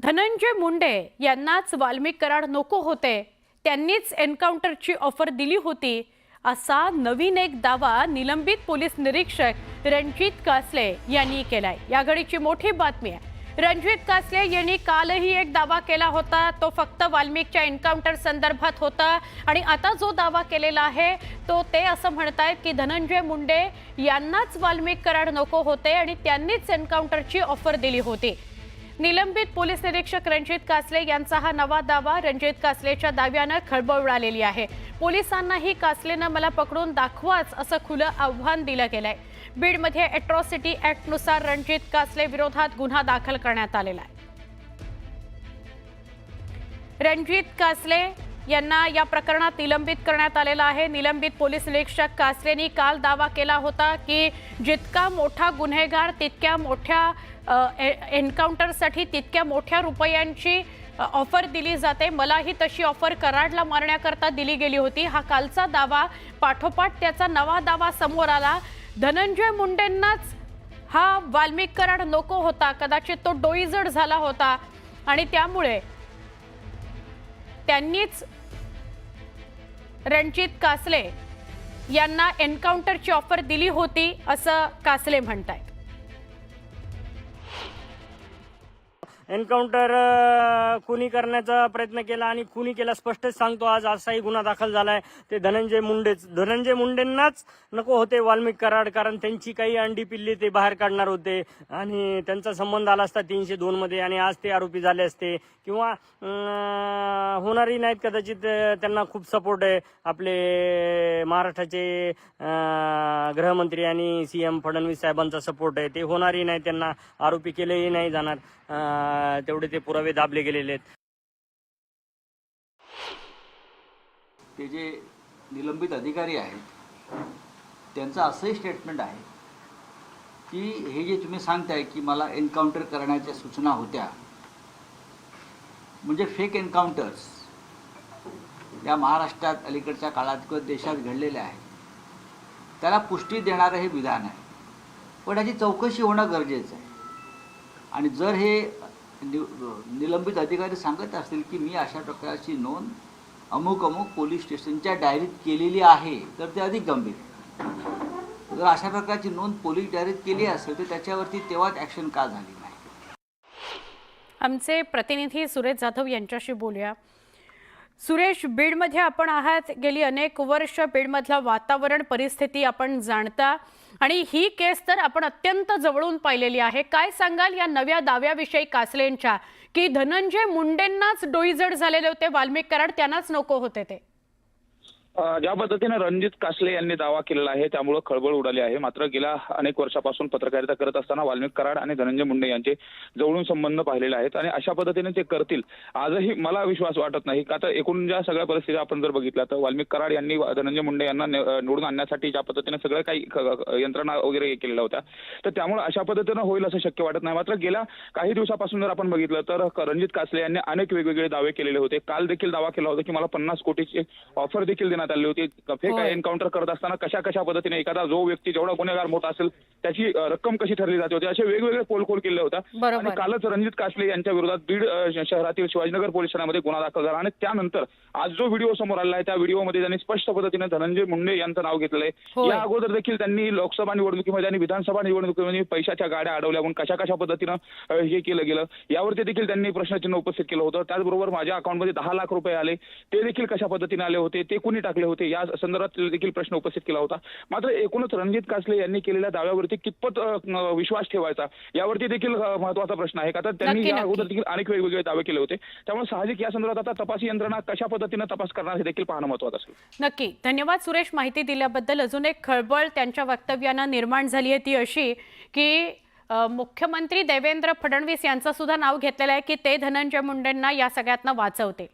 धनंजय मुंडे यांनाच वाल्मिक कराड नको होते, त्यांनीच एन्काउंटरची ऑफर दिली होती, असा नवीन एक दावा निलंबित पोलीस निरीक्षक रणजित कासले यांनी केलाय। या घडीची मोठी बातमी आहे। रणजित कासले यांनी कालही एक दावा केला होता, तो फक्त वाल्मिकच्या एन्काउंटर संदर्भात होता आणि आता जो दावा केलेला आहे तो ते असं म्हणतायत की धनंजय मुंडे यांनाच वाल्मिक कराड नको होते आणि त्यांनीच एन्काउंटरची ऑफर दिली होती। निलंबित पोलीस निरीक्षक रणजित कासले यांचा हा नवा दावा। रणजित कासलेच्या दाव्याने खळबळ उडालेली आहे। पोलिसांनाही कासलेनं मला पकडून दाखवाच असं खुलं आव्हान दिलं गेलंय। बीडमध्ये अॅट्रॉसिटी ऍक्ट नुसार रणजित कासले विरोधात गुन्हा दाखल करण्यात आलेला आहे। रणजित कासले यांना या प्रकरणात निलंबित करण्यात आलेलं आहे। निलंबित पोलीस निरीक्षक कासलेंनी काल दावा केला होता की जितका मोठा गुन्हेगार तितक्या मोठ्या एन्काउंटरसाठी तितक्या मोठ्या रुपयांची ऑफर दिली जाते, मलाही तशी ऑफर कराडला मारण्याकरता दिली गेली होती। हा कालचा दावा पाठोपाठ त्याचा नवा दावा समोर आला। धनंजय मुंडेंनाच हा वाल्मिक कराड नको होता, कदाचित तो डोईजड झाला होता आणि त्यामुळे त्यांनीच रणजित कासले यांना एन्काउंटरची ऑफर दिली होती असं कासले म्हणतायत। एन्काउंटर खुनी करण्याचा प्रयत्न केला आणि खुनी केला स्पष्टच सांगतो। आज असाही गुन्हा दाखल झालाय। ते धनंजय मुंडेंनाच नको होते वाल्मिक कराड, कारण त्यांची काही अंडी पिल्ली ते बाहेर काढणार होते आणि त्यांचा संबंध आला असता 302 मध्ये आणि आज ते आरोपी झाले असते किंवा होणारही नाहीत। कदाचित त्यांना खूप सपोर्ट आहे आपले महाराष्ट्राचे गृहमंत्री आणि सीएम फडणवीस साहेबांचा सपोर्ट आहे। ते होणारही नाही, त्यांना आरोपी केलेही नाही जाणार, तेवढे ते पुरावे दाबले गेलेले आहेत। ते जे निलंबित अधिकारी आहेत त्यांचं असंही स्टेटमेंट आहे की हे जे तुम्ही सांगताय की मला एन्काउंटर करण्याच्या सूचना होत्या, म्हणजे फेक एन्काउंटर्स या महाराष्ट्रात अलीकडच्या काळात किंवा देशात घडलेले आहेत, त्याला पुष्टी देणारं हे विधान आहे। पण याची चौकशी होणं गरजेचं आहे आणि जर हे निलंबित अधिकारी सांगत असतील की मी अशा प्रकारची नोंद अमुक पोलीस स्टेशनच्या डायरीत केलेली आहे, तर ते अधिक गंभीर आहे। जर अशा प्रकारची नोंद पोलीस डायरीत केली असेल तर त्याच्यावरती तेव्हाच ॲक्शन का झाली नाही। आमचे प्रतिनिधी सुरेश जाधव यांच्याशी बोलूया। सुरेश, बीडमध्ये आपण आहात, गेली अनेक वर्ष बीडमधलं वातावरण परिस्थिती आपण जाणता आणि ही केस तर आपण अत्यंत जवळून पाहिलेली आहे। काय सांगाल या नव्या दाव्याविषयी कासलेंच्या की धनंजय मुंडेंनाच डोईजड झालेले होते वाल्मिक कराड, त्यांनाच नको होते ते? ज्या पद्धतीने रणजित कासले यांनी दावा केलेला आहे त्यामुळे खळबळ उडाली आहे। मात्र गेल्या अनेक वर्षापासून पत्रकारिता करत असताना वाल्मिक कराड आणि धनंजय मुंडे यांचे जवळून संबंध पाहिलेले आहेत आणि अशा पद्धतीने ते करतील आजही मला विश्वास वाटत नाही। का तर एकूण ज्या सगळ्या परिस्थिती आपण जर बघितल्या तर वाल्मिक कराड यांनी धनंजय मुंडे यांना निवडून आणण्यासाठी ज्या पद्धतीने सगळं काही यंत्रणा वगैरे केलेल्या होत्या, तर त्यामुळे अशा पद्धतीने होईल असं शक्य वाटत नाही। मात्र गेल्या काही दिवसापासून जर आपण बघितलं तर रणजित कासले यांनी अनेक वेगवेगळे दावे केलेले होते। काल देखील दावा केला होता की मला 50 कोटीची ऑफर देखील देण्यात आली होती। फेक एन्काउंटर करत असताना कशा पद्धतीने एखादा जो व्यक्ती जेवढा गुन्हेगार मोठा असेल त्याची रक्कम कशी ठरली जाते होती, असे वेगवेगळे पोलखोल केले होता। आणि कालच रणजित कासले यांच्या विरोधात बीड शहरातील शिवाजीनगर पोलीस ठाण्यामध्ये गुन्हा दाखल झाला आणि त्यानंतर आज जो व्हिडिओ समोर आला आहे त्या व्हिडिओमध्ये त्यांनी स्पष्ट पद्धतीने धनंजय मुंडे यांचं नाव घेतलंय। या अगोदर देखील त्यांनी लोकसभा निवडणुकीमध्ये आणि विधानसभा निवडणुकीमध्ये पैशाच्या गाड्या अडवल्या म्हणून कशा पद्धतीनं हे केलं गेलं यावरती देखील त्यांनी प्रश्नचिन्ह उपस्थित केलं होतं। त्याचबरोबर माझ्या अकाउंटमध्ये 10 लाख रुपये आले, ते देखील कशा पद्धतीने आले होते, ते कुणी टाकले होते, या संदर्भात देखील प्रश्न उपस्थित केला होता। मात्र एकूणच रणजित कासले यांनी केलेल्या दाव्यावरती कितपत विश्वास ठेवायचा यावरती देखील महत्त्वाचा प्रश्न आहे। का तर त्यांनी या अगोदर देखील अनेक वेगवेगळे दावे केले होते, त्यामुळे साहजिक या संदर्भात आता तपासी यंत्रणा कशा पद्धतीने तपास करणार हे देखील पाहणं महत्त्वाचं असेल। नक्की, धन्यवाद सुरेश माहिती दिल्याबद्दल। अजून एक खळबळ त्यांच्या वक्तव्यानं निर्माण झाली आहे, ती अशी की मुख्यमंत्री देवेंद्र फडणवीस यांचं सुद्धा नाव घेतलेलं आहे की ते धनंजय मुंडेंना या सगळ्यातनं वाचवतील।